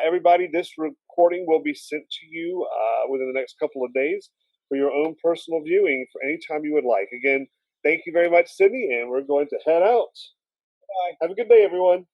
Everybody, this recording will be sent to you within the next couple of days for your own personal viewing for any time you would like. Again, thank you very much, Sidney, and we're going to head out. Bye. Have a good day, everyone.